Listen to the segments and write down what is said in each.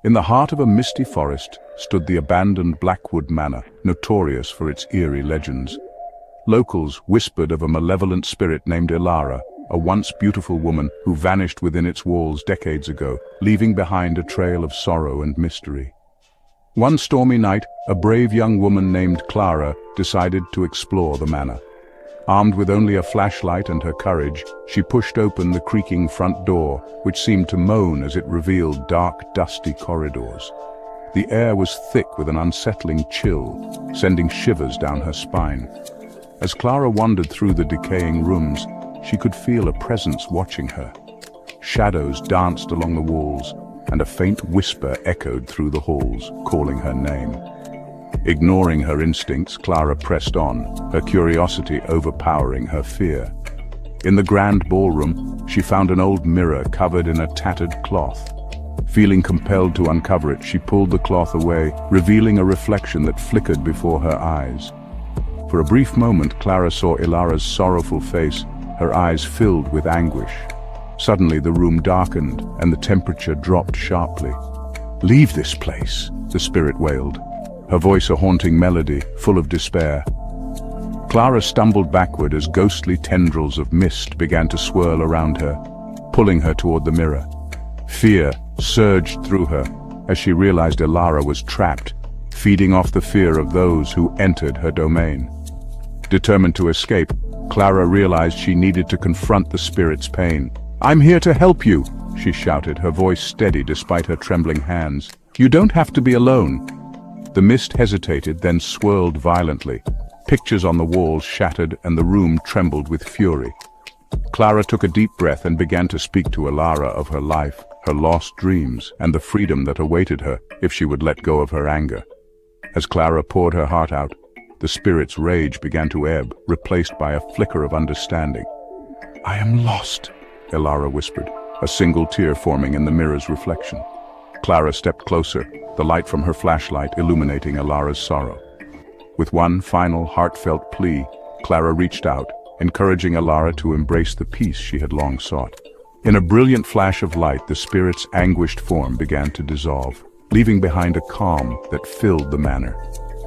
In the heart of a misty forest stood the abandoned Blackwood Manor, notorious for its eerie legends. Locals whispered of a malevolent spirit named Elara, a once beautiful woman who vanished within its walls decades ago, leaving behind a trail of sorrow and mystery. One stormy night, a brave young woman named Clara decided to explore the manor. Armed with only a flashlight and her courage, she pushed open the creaking front door, which seemed to moan as it revealed dark, dusty corridors. The air was thick with an unsettling chill, sending shivers down her spine. As Clara wandered through the decaying rooms, she could feel a presence watching her. Shadows danced along the walls, and a faint whisper echoed through the halls, calling her name. Ignoring her instincts, Clara pressed on, her curiosity overpowering her fear. In the grand ballroom, she found an old mirror covered in a tattered cloth. Feeling compelled to uncover it, she pulled the cloth away, revealing a reflection that flickered before her eyes. For a brief moment, Clara saw Elara's sorrowful face, her eyes filled with anguish. Suddenly, the room darkened, and the temperature dropped sharply. "Leave this place," the spirit wailed, her voice a haunting melody, full of despair. Clara stumbled backward as ghostly tendrils of mist began to swirl around her, pulling her toward the mirror. Fear surged through her as she realized Elara was trapped, feeding off the fear of those who entered her domain. Determined to escape, Clara realized she needed to confront the spirit's pain. "I'm here to help you," she shouted, her voice steady despite her trembling hands. "You don't have to be alone." The mist hesitated, then swirled violently. Pictures on the walls shattered and the room trembled with fury. Clara took a deep breath and began to speak to Elara of her life, her lost dreams, and the freedom that awaited her if she would let go of her anger. As Clara poured her heart out, the spirit's rage began to ebb, replaced by a flicker of understanding. "I am lost," Elara whispered, a single tear forming in the mirror's reflection. Clara stepped closer, the light from her flashlight illuminating Elara's sorrow. With one final heartfelt plea, Clara reached out, encouraging Elara to embrace the peace she had long sought. In a brilliant flash of light, the spirit's anguished form began to dissolve, leaving behind a calm that filled the manor.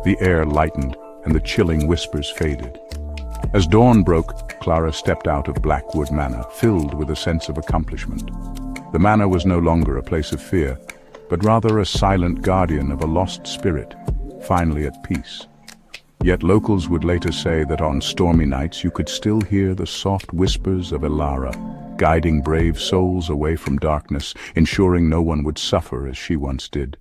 The air lightened, and the chilling whispers faded. As dawn broke, Clara stepped out of Blackwood Manor, filled with a sense of accomplishment. The manor was no longer a place of fear, but rather a silent guardian of a lost spirit, finally at peace. Yet locals would later say that on stormy nights you could still hear the soft whispers of Elara, guiding brave souls away from darkness, ensuring no one would suffer as she once did.